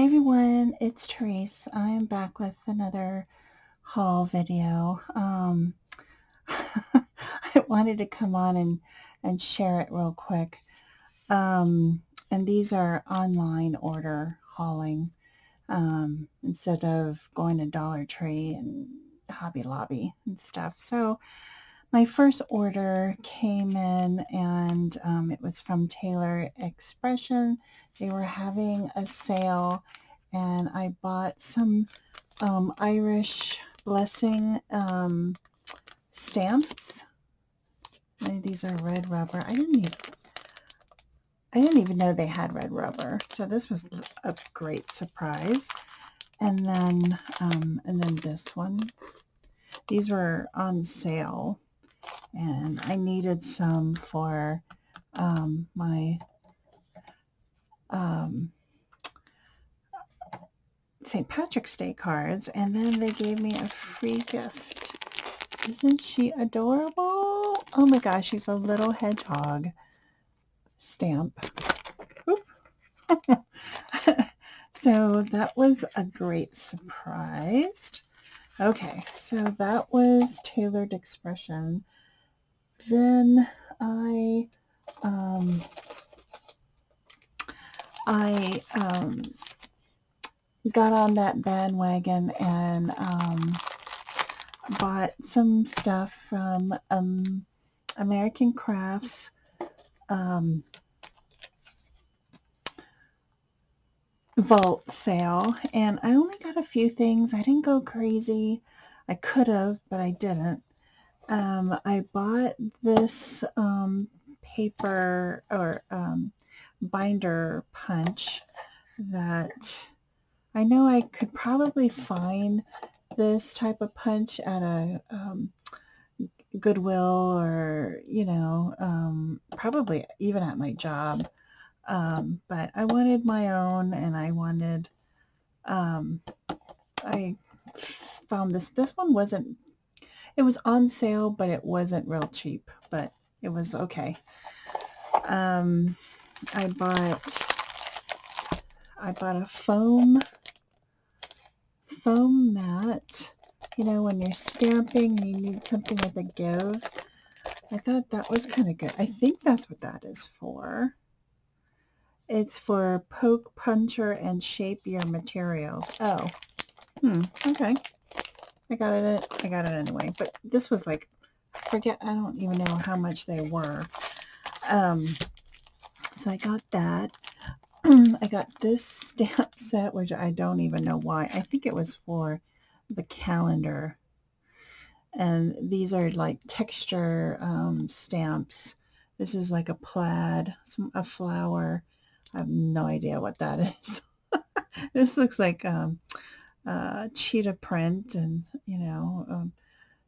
Hi everyone, it's Tereese. I'm back with another haul video. I wanted to come on and share it real quick. And these are online order hauling instead of going to Dollar Tree and Hobby Lobby and stuff. So my first order came in and it was from Taylor Expression. They were having a sale and I bought some Irish Blessing stamps. These are red rubber. I didn't even know they had red rubber, so this was a great surprise. And then this one. These were on sale, and I needed some for my St. Patrick's Day cards, and then they gave me a free gift. Isn't she adorable? Oh my gosh, she's a little hedgehog stamp. So that was a great surprise. Okay, so that was Tailored Expression. Then I got on that bandwagon and bought some stuff from American Crafts. Vault sale, and I only got a few things. I didn't go crazy. I could have, but I didn't. I bought this paper or binder punch that I know I could probably find this type of punch at a Goodwill or, probably even at my job. But I wanted my own, and I wanted, I found this. This one wasn't, it was on sale, but it wasn't real cheap, but it was okay. I bought a foam mat. When you're stamping and you need something with a give. I thought that was kind of good. I think that's what that is for. It's for poke, puncture, and shape your materials. Oh, okay. I got it anyway. But this was like, I don't even know how much they were. So I got that. I got this stamp set, which I don't even know why. I think it was for the calendar. And these are like texture stamps. This is like a plaid, a flower. I have no idea what that is. This looks like cheetah print and,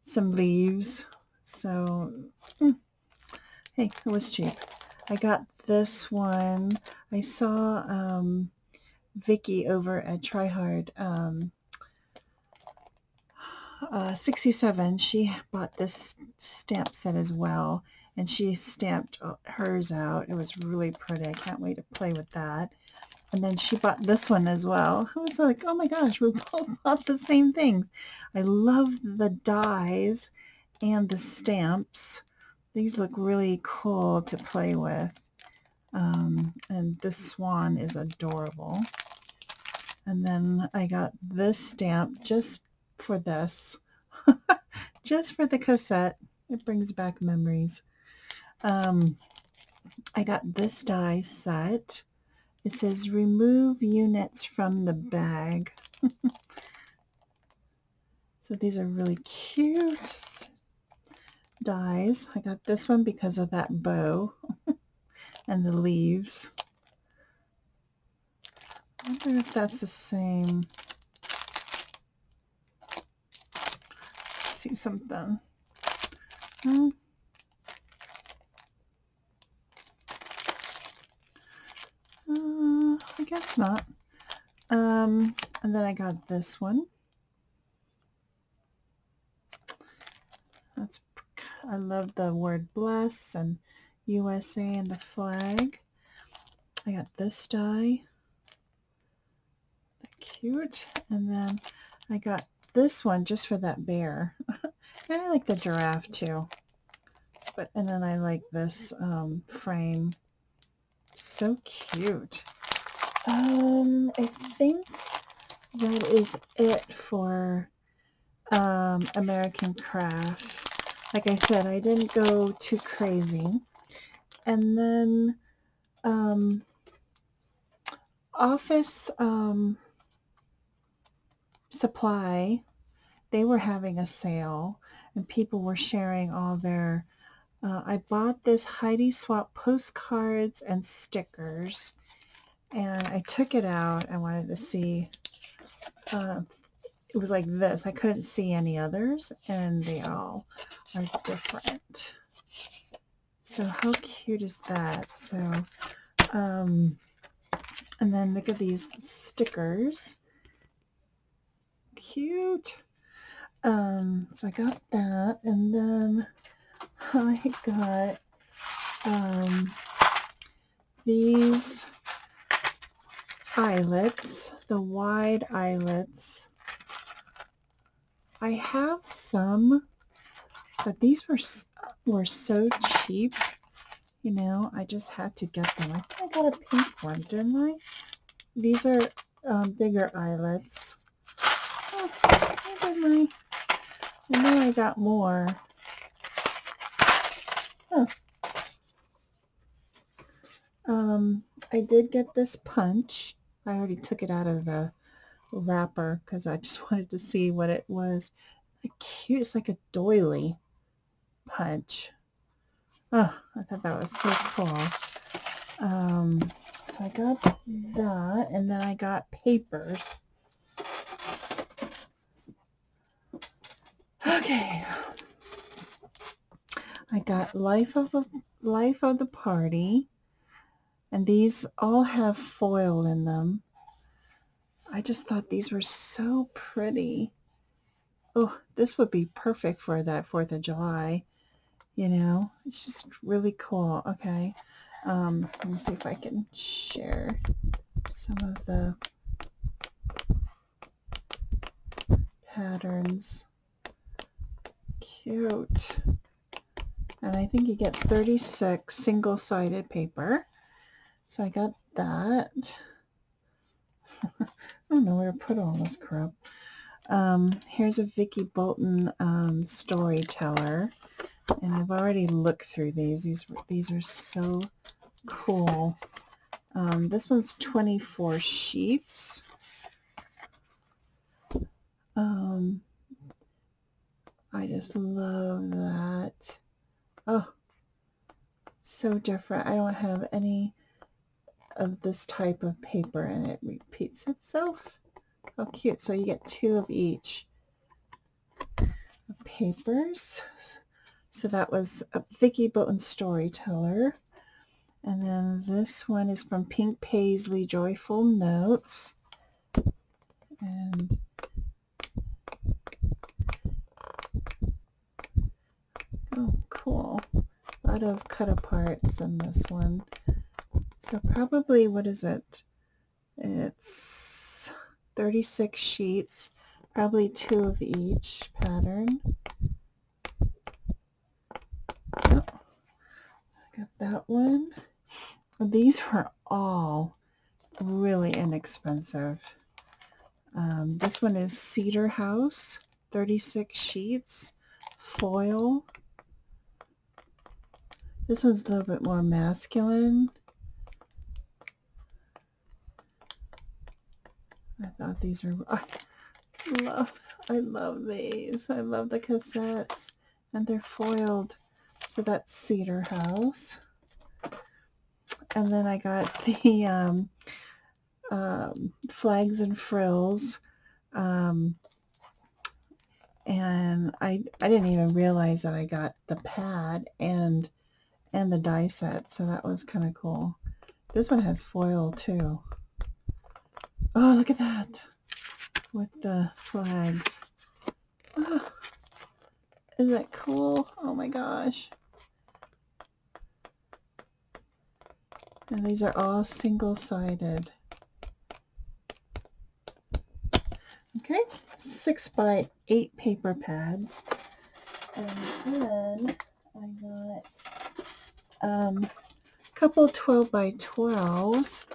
some leaves. So, hey, it was cheap. I got this one. I saw Vicky over at Try Hard 67. She bought this stamp set as well, and she stamped hers out. It was really pretty. I can't wait to play with that. And then she bought this one as well. I was like, oh my gosh, we both bought the same things. I love the dies and the stamps. These look really cool to play with. And this swan is adorable. And then I got this stamp just for this. Just for the cassette. It brings back memories. I got this die set. It says remove units from the bag. So these are really cute dies. I got this one because of that bow and the leaves. I wonder if that's the same. Let's see something. I guess not. And then I got this one. I love the word bless and USA and the flag. I got this die. cute. And then I got this one just for that bear. And I like the giraffe too. And then I like this frame. So cute. I think that is it for American Craft. Like I said, I didn't go too crazy. And then Office Supply, they were having a sale and people were sharing all their I bought this Heidi Swap postcards and stickers, and I took it out. I wanted to see it was like this. I couldn't see any others, and they all are different. So how cute is that? So and then look at these stickers. Cute. So I got that, and then I got these eyelets, the wide eyelets. I have some, but these were so cheap, you know, I just had to get them. I think I got a pink one, didn't I? These are bigger eyelets. Oh, didn't I know I got more. Huh. I did get this punch. I already took it out of the wrapper because I just wanted to see what it was. Cute. It's like a doily punch. Oh, I thought that was so cool. So I got that, and then I got papers. Okay. I got Life of the Party, and these all have foil in them. I just thought these were so pretty. Oh, this would be perfect for that 4th of July. You know, it's just really cool. Okay. Let me see if I can share some of the patterns. Cute. And I think you get 36 single-sided paper. So I got that. I don't know where to put all this crap. Here's a Vicky Bolton storyteller. And I've already looked through these. These are so cool. This one's 24 sheets. I just love that. Oh, so different. I don't have any of this type of paper, and it repeats itself. How cute. So you get 2 of each papers. So that was a Vicky Bolton Storyteller. And then this one is from Pink Paisley Joyful Notes. And oh, cool. A lot of cut aparts in this one. So probably, what is it? It's 36 sheets, probably 2 of each pattern. Oh, I got that one. These were all really inexpensive. This one is Cedar House, 36 sheets, foil. This one's a little bit more masculine. I thought these were, I love these. I love the cassettes, and they're foiled. So that's Cedar House. And then I got the Flags and Frills. And I didn't even realize that I got the pad and the die set, so that was kind of cool. This one has foil too. Oh, look at that with the flags. Oh, isn't that cool? Oh my gosh. And these are all single-sided. Okay, 6x8 paper pads. And then I got a couple 12x12s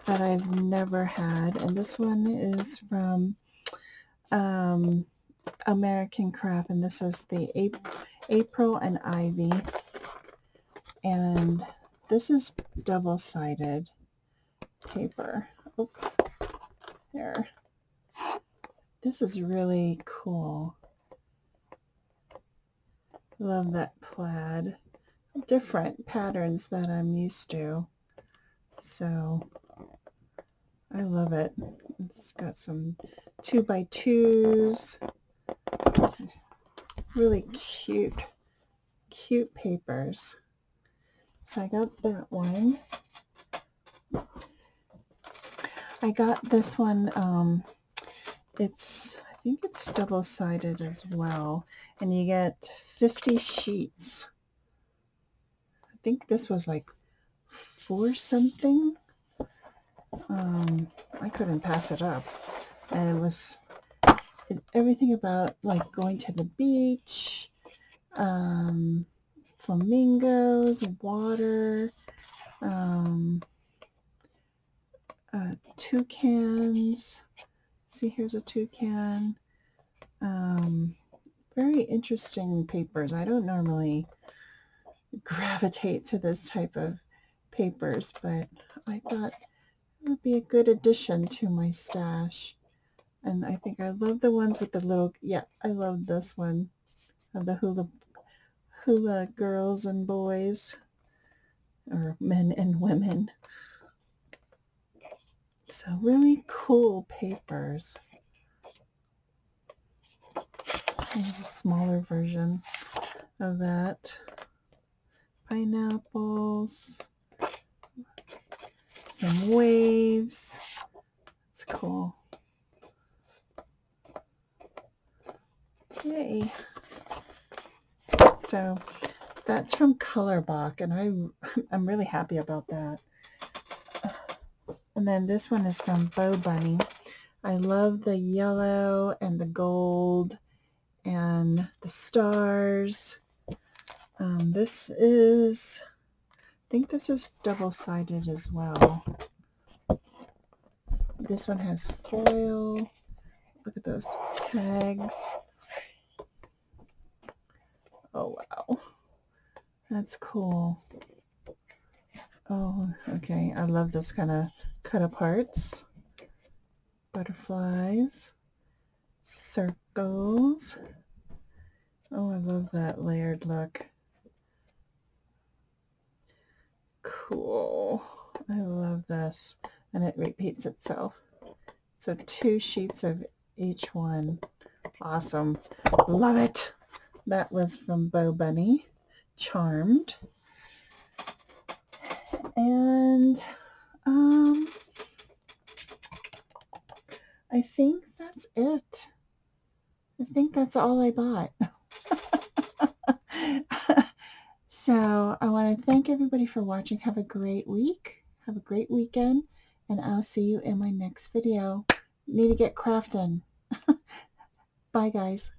that I've never had. And this one is from American Craft, and this is the April and Ivy. And this is double-sided paper. Oh, there. This is really cool. Love that plaid. Different patterns that I'm used to. So I love it. It's got some 2x2s. Really cute papers. So I got that one. I got this one, I think it's double-sided as well, and you get 50 sheets. I think this was like $4 something. I couldn't pass it up, and it was everything about like going to the beach, flamingos, water, toucans. See, here's a toucan. Very interesting papers. I don't normally gravitate to this type of papers, but I thought it would be a good addition to my stash. And I think I love the ones with the little, yeah, I love this one of the hula girls and boys, or men and women. So really cool papers. Here's a smaller version of that. Pineapples, some waves. It's cool. Yay. So that's from Colorbach, and I'm really happy about that. And then this one is from Bow Bunny. I love the yellow and the gold and the stars. This is, I think this is double-sided as well. This one has foil. Look at those tags. Oh, wow. That's cool. Oh, okay. I love this kind of cut aparts. Butterflies. Circles. Oh, I love that layered look. Cool. I love this. And it repeats itself. So 2 sheets of each one. Awesome. Love it. That was from Bow Bunny. Charmed. And I think that's it. I think that's all I bought. So I want to thank everybody for watching. Have a great week. Have a great weekend. And I'll see you in my next video. Need to get crafting. Bye, guys.